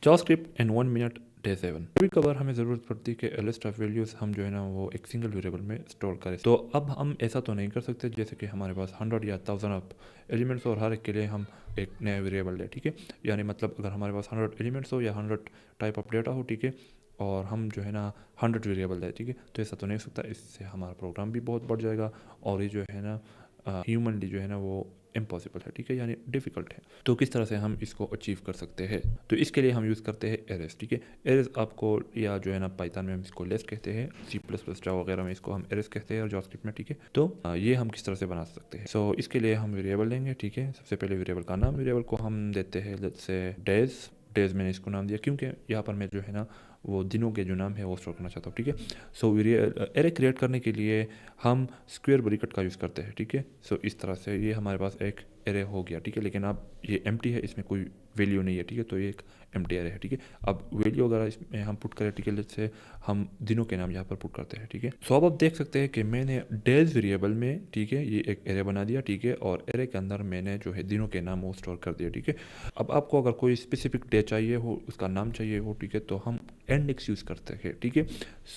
JavaScript इन 1 minute day 7। कभी कभार हमें ज़रूरत पड़ती है कि a लिस्ट ऑफ वैल्यूज़ हम जो है ना वो एक सिंगल वेरिएबल में स्टोर करें। तो अब हम ऐसा तो नहीं कर सकते जैसे कि हमारे पास 100 या 1000 ऑफ एलिमेंट्स और हर एक के लिए हम एक नया वेरिएबल लें, ठीक है। यानी मतलब अगर हमारे पास 100 एलिमेंट्स हो या 100 टाइप ऑफ डेटा हो, ठीक है, और हम जो है ना 100 वेरिएबल दें, ठीक है, तो ऐसा तो नहीं हो सकता। इससे हमारा प्रोग्राम भी बहुत बढ़ जाएगा और ये जो है ना ह्यूमनली जो है ना वो इम्पॉसिबल है, ठीक है, यानी डिफ़िकल्ट है। तो किस तरह से हम इसको अचीव कर सकते हैं? तो इसके लिए हम यूज़ करते हैं एरेस, ठीक है। एरेस आपको या जो है ना पाइथन में हम इसको लेस कहते हैं, सी प्लस प्लस जावा वगैरह में इसको हम एरेस कहते हैं और जावास्क्रिप्ट में, ठीक है। तो ये हम किस तरह से बना सकते हैं? सो इसके लिए हम वेरिएबल लेंगे, ठीक है। सबसे पहले वेरिएबल का नाम, वेरिएबल को हम देते हैं लेट्स से डेज मैंने इसको नाम दिया क्योंकि यहाँ पर मैं जो है ना वो दिनों के जो नाम है वो स्टोर करना चाहता हूँ, ठीक है। सो एरे क्रिएट करने के लिए हम स्क्वायर ब्रैकेट का यूज़ करते हैं, ठीक है। सो इस तरह से ये हमारे पास एक एरे हो गया, ठीक है, लेकिन अब ये एम्प्टी है, इसमें कोई वैल्यू नहीं है, ठीक है, तो ये एक एम्प्टी एरे है, ठीक है। अब वैल्यू वगैरह इसमें हम पुट करें, ठीक है, लेट्स से हम दिनों के नाम यहाँ पर पुट करते हैं, ठीक है। सो अब आप देख सकते हैं कि मैंने डेज वेरिएबल में, ठीक है, ये एक एरे बना दिया, ठीक है, और एरे के अंदर मैंने जो है दिनों के नाम वो स्टोर कर दिया, ठीक है। अब आपको अगर कोई स्पेसिफिक डे चाहिए हो, उसका नाम चाहिए हो, ठीक है, तो हम इंडेक्स यूज़ करते हैं, ठीक है।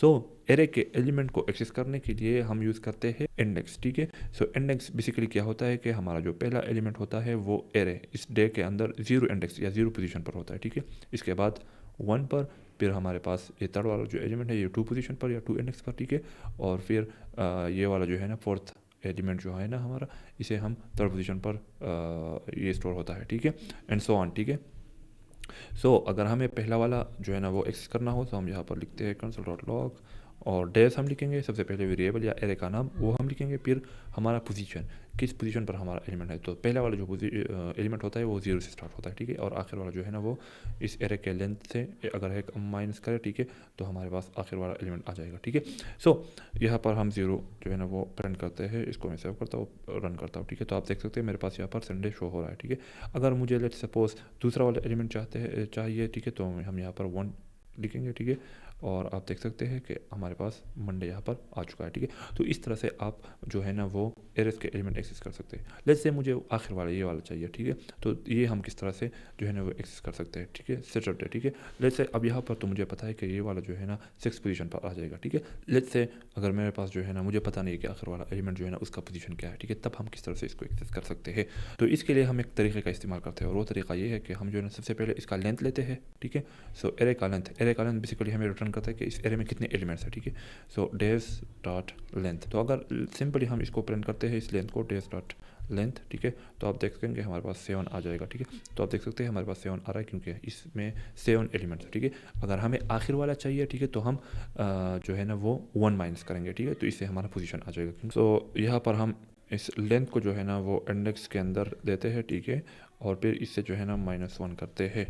सो एरे के एलिमेंट को एक्सेस करने के लिए हम यूज़ करते हैं इंडेक्स, ठीक है। सो इंडेक्स बेसिकली क्या होता है कि हमारा जो पहला एलिमेंट होता है वो एरे इस डे के अंदर 0 इंडेक्स या 0 पोजीशन पर होता है, ठीक है। इसके बाद 1 पर, फिर हमारे पास ये थर्ड वाला जो एलिमेंट है ये 2 पोजीशन पर या 2 इंडेक्स पर, ठीक है। और फिर ये वाला जो है ना फोर्थ एलिमेंट जो है ना हमारा, इसे हम थर्ड पोजीशन पर ये स्टोर होता है, ठीक है, एंड सो ऑन, ठीक है। सो अगर हमें पहला वाला जो है ना वो एक्सेस करना हो तो हम यहाँ पर लिखते हैं console.log और डेज हम लिखेंगे, सबसे पहले वेरिएबल या एरे का नाम वो हम लिखेंगे, फिर हमारा पोजीशन, किस पोजीशन पर हमारा एलिमेंट है। तो पहला वाला जो एलिमेंट होता है वो 0 से स्टार्ट होता है, ठीक है, और आखिर वाला जो है ना वो इस एरे के लेंथ से अगर एक माइनस करें, ठीक है, तो हमारे पास आखिर वाला एलिमेंट आ जाएगा, ठीक है। सो यहाँ पर हम 0 जो है ना वो प्रिंट करते हैं, इसको मैं सेव करता हूँ, रन करता हूँ, ठीक है। तो आप देख सकते हैं मेरे पास यहाँ पर संडे शो हो रहा है, ठीक है। अगर मुझे लेट्स सपोज दूसरा वाला एलिमेंट चाहिए, ठीक है, तो हम यहाँ पर 1 लिखेंगे, ठीक है, और आप देख सकते हैं कि हमारे पास मंडे यहाँ पर आ चुका है, ठीक है। तो इस तरह से आप जो है ना वो एरेस के एलिमेंट एक्सेस कर सकते हैं। लेट्स से मुझे आखिर वाला ये वाला चाहिए, ठीक है, तो ये हम किस तरह से जो है ना वो एक्सेस कर सकते हैं, ठीक है, सेटअप, ठीक है। लेट्स से अब यहाँ पर तो मुझे पता है कि ये वाला जो है ना 6 पोजीशन पर आ जाएगा, ठीक है। लेट्स से अगर मेरे पास जो है ना मुझे पता नहीं है कि आखिर वाला एलिमेंट जो है ना उसका पोजीशन क्या है, ठीक है, तब हम किस तरह से इसको एक्सेस कर सकते हैं। तो इसके लिए हम एक तरीके का इस्तेमाल करते हैं और वो तरीका ये है कि हम जो है ना सबसे पहले इसका लेंथ लेते हैं, ठीक है। सो एरे का लेंथ बेसिकली हमें रिटर्न करता है कि इस एरे में कितने एलिमेंट्स हैं, ठीक है। सो डेज डॉट लेंथ, तो अगर सिंपली हम इसको प्रिंट करते हैं इस लेंथ को डेज डॉट लेंथ, ठीक है, तो आप देख सकेंगे हमारे पास 7 आ जाएगा, ठीक है। तो आप देख सकते हैं हमारे पास 7 आ रहा है क्योंकि इसमें 7 एलिमेंट्स है, ठीक है। अगर हमें आखिर वाला चाहिए, ठीक है, तो हम जो है ना वो 1 माइनस करेंगे, ठीक है, तो इससे हमारा पोजीशन आ जाएगा। सो यहाँ पर हम इस लेंथ को जो है ना वो इंडेक्स के अंदर देते हैं, ठीक है, और फिर इससे जो है ना -1 करते हैं,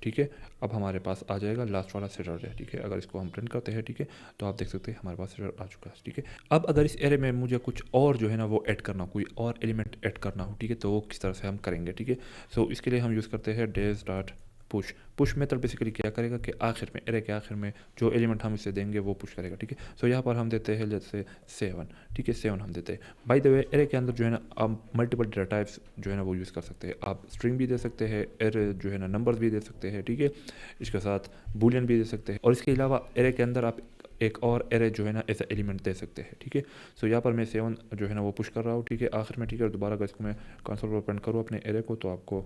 ठीक है। अब हमारे पास आ जाएगा लास्ट वाला सैटरडे, ठीक है। अगर इसको हम प्रिंट करते हैं, ठीक है, तो आप देख सकते हैं हमारे पास सैटरडे आ चुका है, ठीक है। अब अगर इस एरे में मुझे कुछ और जो है ना वो ऐड करना हो, कोई और एलिमेंट ऐड करना हो, ठीक है, तो वो किस तरह से हम करेंगे, ठीक है। सो इसके लिए हम यूज़ करते हैं days dot push method basically क्या करेगा कि आखिर में एरे के आखिर में जो एलिमेंट हम इसे देंगे वो पुश करेगा, ठीक है। सो यहाँ पर हम देते हैं जैसे 7, ठीक है, 7 हम देते हैं। बाय द वे एरे के अंदर जो है ना आप मल्टीपल डेटा टाइप्स जो है ना वो यूज़ कर सकते हैं। आप स्ट्रिंग भी दे सकते हैं, एरे जो है ना नंबर्स भी दे सकते हैं, ठीक है, इसके साथ बूलियन भी दे सकते हैं, और इसके अलावा एरे के अंदर आप एक और एरे जो है ना ऐसा एलिमेंट दे सकते हैं, ठीक है। सो यहाँ पर मैं 7 जो है ना वो पुश कर रहा हूँ, ठीक है, आखिर में, ठीक है। दोबारा अगर इसको मैं कंसोल पर प्रिंट करूँ अपने एरे को तो आपको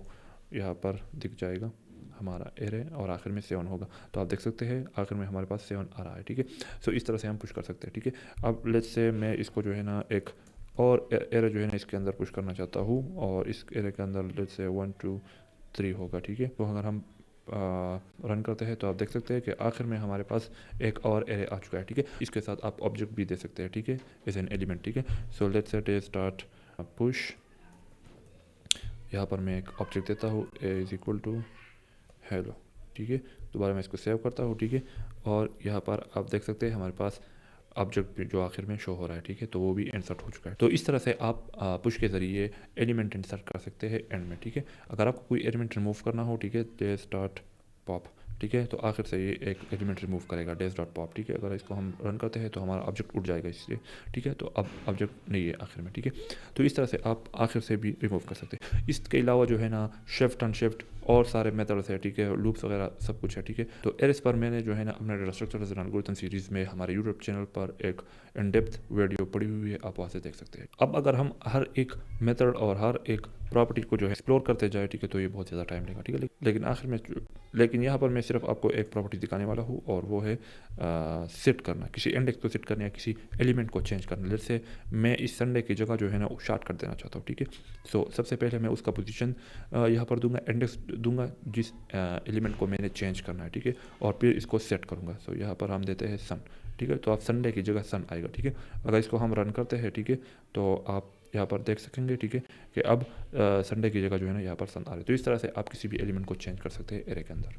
यहाँ पर दिख जाएगा हमारा एरे और आखिर में 7 होगा। तो आप देख सकते हैं आखिर में हमारे पास 7 आ रहा है, ठीक है। सो इस तरह से हम पुश कर सकते हैं, ठीक है। अब लेट्स से मैं इसको जो है ना एक और एरे जो है ना इसके अंदर पुश करना चाहता हूँ और इस एरे के अंदर लेट्स से 1 2 3 होगा, ठीक है। तो अगर हम रन करते हैं तो आप देख सकते हैं कि आखिर में हमारे पास एक और एरे आ चुका है, ठीक है। इसके साथ आप ऑब्जेक्ट भी दे सकते हैं, ठीक है, एज एन एलिमेंट, ठीक है। So let's say the start push, यहाँ पर मैं एक ऑब्जेक्ट देता हूँ A is equal to hello, ठीक है। दोबारा मैं इसको सेव करता हूँ, ठीक है, और यहाँ पर आप देख सकते हैं हमारे पास ऑब्जेक्ट जो आखिर में शो हो रहा है, ठीक है, तो वो भी इंसर्ट हो चुका है। तो इस तरह से आप पुश के ज़रिए एलिमेंट इंसर्ट कर सकते हैं एंड में, ठीक है। अगर आपको कोई एलिमेंट रिमूव करना हो, ठीक है, दे स्टार्ट पॉप, ठीक है। तो आखिर से ये एक एलिमेंट रिमूव करेगा days.pop, ठीक है। अगर इसको हम रन करते हैं तो हमारा ऑब्जेक्ट उड़ जाएगा इससे, ठीक है। तो अब ऑब्जेक्ट नहीं है आखिर में, ठीक है। तो इस तरह से आप आखिर से भी रिमूव कर सकते हैं। इसके अलावा जो है ना शिफ्ट अनशिफ्ट और सारे मेथड्स है, ठीक है, लूप्स वगैरह सब कुछ है, ठीक है। तो एरेस पर मैंने जो है ना अपने data structures and algorithm series में हमारे यूट्यूब चैनल पर एक इन डेप्थ वीडियो पड़ी हुई है, आप वहाँ से देख सकते हैं। अब अगर हम हर एक मेथड और हर एक प्रॉपर्टी को जो है एक्सप्लोर करते जाए, ठीक है, तो ये बहुत ज़्यादा टाइम लेगा, ठीक है। लेकिन यहाँ पर मैं सिर्फ आपको एक प्रॉपर्टी दिखाने वाला हूँ और वो है सेट करना, किसी इंडेक्स को सेट करना या किसी एलिमेंट को चेंज करना। जैसे मैं इस संडे की जगह जो है ना वो शार्ट कर देना चाहता हूँ, ठीक है। सो सबसे पहले मैं उसका पोजीशन यहाँ पर दूंगा, इंडेक्स दूंगा जिस एलिमेंट को मैंने चेंज करना है, ठीक है, और फिर इसको सेट करूँगा। सो यहाँ पर हम देते हैं सन, ठीक है। तो आप संडे की जगह सन आएगा, ठीक है। अगर इसको हम रन करते हैं, ठीक है, तो आप यहाँ पर देख सकेंगे, ठीक है, कि अब संडे की जगह जो है ना यहाँ पर सन आ रही है। तो इस तरह से आप किसी भी एलिमेंट को चेंज कर सकते हैं एरे के अंदर।